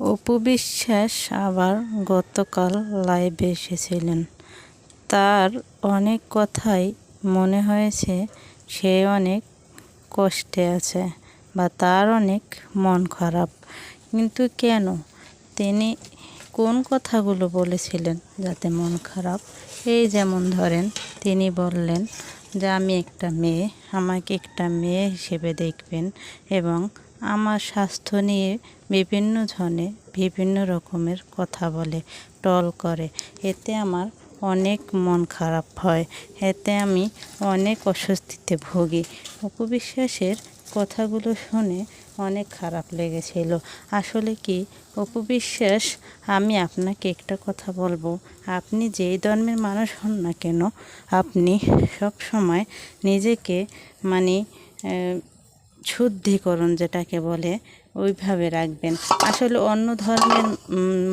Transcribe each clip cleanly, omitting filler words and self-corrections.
অপু বিশ্বাস আবার গতকাল লাইভে এসেছিলেন। তার অনেক কথাই মনে হয়েছে সে অনেক কষ্টে আছে বা তার অনেক মন খারাপ। কিন্তু কেন, তিনি কোন কথাগুলো বলেছিলেন যাতে মন খারাপ? এই যেমন ধরেন, তিনি বললেন যে আমি একটা মেয়ে, আমাকে একটা মেয়ে হিসেবে দেখবেন এবং আমার স্বাস্থ্য নিয়ে বিভিন্ন জনে বিভিন্ন রকমের কথা বলে, টল করে। এতে আমার অনেক মন খারাপ হয়, এতে আমি অনেক অস্বস্তিতে ভুগি। অপু বিশ্বাসের কথাগুলো শুনে অনেক খারাপ লেগেছিল। আসলে কি অপু বিশ্বাস, আমি আপনাকে একটা কথা বলবো, আপনি যেই ধর্মের মানুষ হন না কেন, আপনি সব সময় নিজেকে মানে শুদ্ধিকরণ যেটাকে বলে ওইভাবে রাখবেন। আসলে অন্য ধর্মের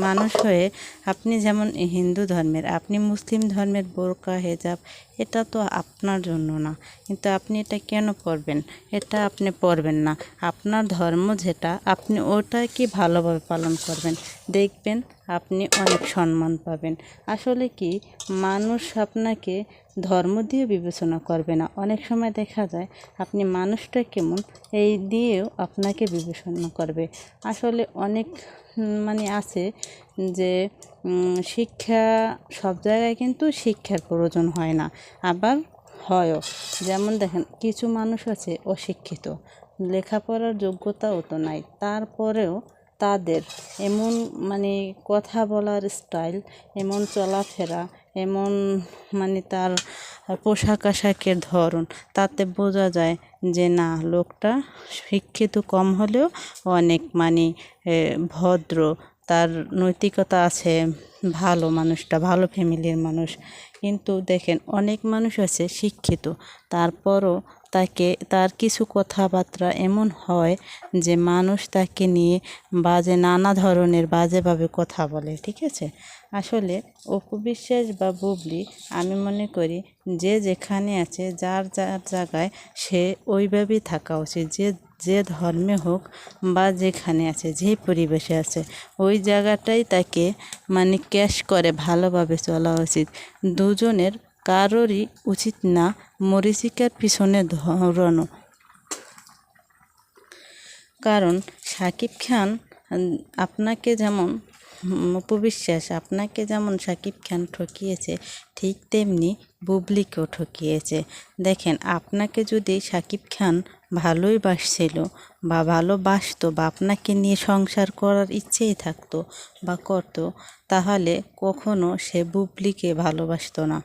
মানুষ হয়ে আপনি যেমন হিন্দু ধর্মের, আপনি মুসলিম ধর্মের বোরকা হেজাব, এটা তো আপনার জন্য না, কিন্তু আপনি এটা কেন পরবেন? এটা আপনি পরবেন না। আপনার ধর্ম যেটা, আপনি ওটাকে ভালোভাবে পালন করবেন, দেখবেন আপনি অনেক সম্মান পাবেন। আসলে কি মানুষ আপনাকে ধর্ম দিয়ে বিবেচনা করবে না, অনেক সময় দেখা যায় আপনি মানুষটা কেমন এই দিয়েও আপনাকে বিবেচনা করবে। আসলে অনেক আছে যে শিক্ষা, সব জায়গায় কিন্তু শিক্ষার প্রয়োজন হয় না, আবার হয়ও। যেমন দেখেন, কিছু মানুষ আছে অশিক্ষিত, লেখাপড়ার যোগ্যতাও তো নাই, তারপরেও তাদের এমন কথা বলার স্টাইল, এমন চলাফেরা, এমন তার পোশাক আশাকের ধরন, তাতে বোঝা যায় যে না, লোকটা শিক্ষিত কম হলেও অনেক ভদ্র, তার নৈতিকতা আছে, ভালো মানুষটা, ভালো ফ্যামিলির মানুষ। কিন্তু দেখেন, অনেক মানুষ আছে শিক্ষিত, তারপরও তার কিছু কথাবার্তা এমন হয় যে মানুষ তাকে নিয়ে নানা ধরনের বাজেভাবে কথা বলে। ঠিক আছে, আসলে অপু বিশ্বাস বা বুবলি, আমি মনে করি যে যেখানে আছে, যার যার জায়গায় সে ওইভাবেই থাকা উচিত। যে ধর্মে হোক বা যেখানে আছে, যে পরিবেশে আছে, ওই জায়গাটাই তাকে ক্যাশ করে ভালোভাবে চলা উচিত। দুজনের কারোরই উচিত না মরীচিকার পিছনে ধরানো। কারণ শাকিব খান আপনাকে যেমন, অপু বিশ্বাস আপনাকে যেমন শাকিব খান ঠকিয়েছে, ঠিক তেমনি বুবলিকেও ঠকিয়েছে। দেখেন, আপনাকে যদি শাকিব খান ভালোই বাসছিল বা ভালোবাসতো বা আপনাকে নিয়ে সংসার করার ইচ্ছেই থাকতো বা করতো, তাহলে কখনো সে বুবলিকে ভালোবাসতো না।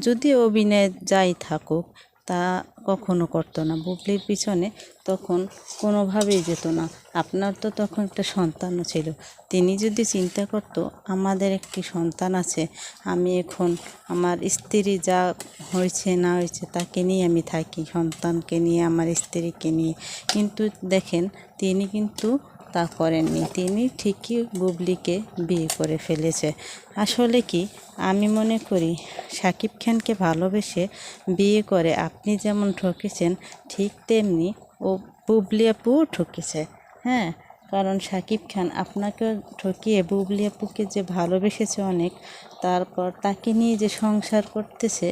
যদি অভিনয় যাই থাকুক, তা কখনো করতো না। বুবলির পিছনে তখন কোনোভাবেই যেত না। আপনার তো তখন একটা সন্তানও ছিল। তিনি যদি চিন্তা করতো আমাদের একটি সন্তান আছে, আমি এখন আমার স্ত্রী যা হয়েছে না হয়েছে তাকে নিয়ে আমি থাকি, সন্তানকে নিয়ে, আমার স্ত্রীকে নিয়ে, কিন্তু দেখেন তিনি কিন্তু তা করেননি। তিনি ঠিকই বুবলিকে বিয়ে করে ফেলেছে। আসলে কি আমি মনে করি, শাকিব খানকে ভালোবেসে বিয়ে করে আপনি যেমন ঠকেছেন, ঠিক তেমনি ও বুবলি আপুও ঠকেছে। হ্যাঁ, কারণ শাকিব খান আপনাকেও ঠকিয়ে বুবলি আপুকে যে ভালোবেসেছে অনেক, তারপর তাকে নিয়ে যে সংসার করতেছে,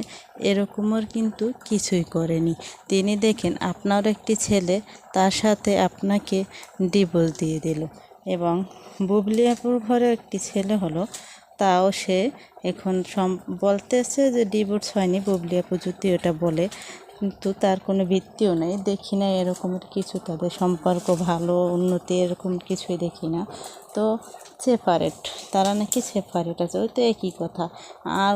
এরকমের কিন্তু কিছুই করেনি তিনি। দেখেন, আপনার একটি ছেলে, তার সাথে আপনাকে ডিভোর্স দিয়ে দিল, এবং বুবলি আপুর ঘরে একটি ছেলে হলো, তাও সে এখন বলতেছে যে ডিভোর্স হয়নি। বুবলি আপু যদি ওটা বলে, কিন্তু তার কোনো ভিত্তিও নেই, দেখি না এরকমের কিছু, তাদের সম্পর্ক ভালো, উন্নতি, এরকম কিছুই দেখি না। তো সেপারেট, তারা নাকি সেপারেট আছে, ওই তো একই কথা। আর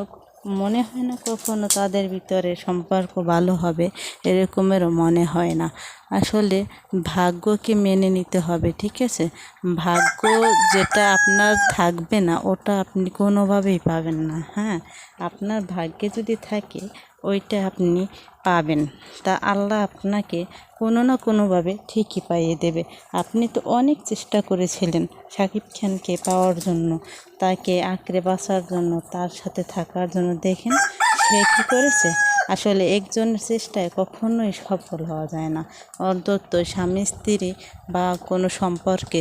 মনে হয় না কখনো তাদের ভিতরে সম্পর্ক ভালো হবে, এরকমেরও মনে হয় না। আসলে ভাগ্যকে মেনে নিতে হবে। ঠিক আছে, ভাগ্য যেটা আপনার থাকবে না, ওটা আপনি কোনোভাবেই পাবেন না। হ্যাঁ, আপনার ভাগ্যে যদি থাকে, ওইটা আপনি পাবেন। তা আল্লাহ আপনাকে কোনো না কোনোভাবে ঠিকই পাইয়ে দেবে। আপনি তো অনেক চেষ্টা করেছিলেন শাকিব খানকে পাওয়ার জন্য, তাকে আঁকড়ে বাঁচার জন্য, তার সাথে থাকার জন্য। দেখেন সে কী করেছে। আসলে একজনের চেষ্টায় কখনোই সফল হওয়া যায় না। অন্তত স্বামী স্ত্রী বা কোনো সম্পর্কে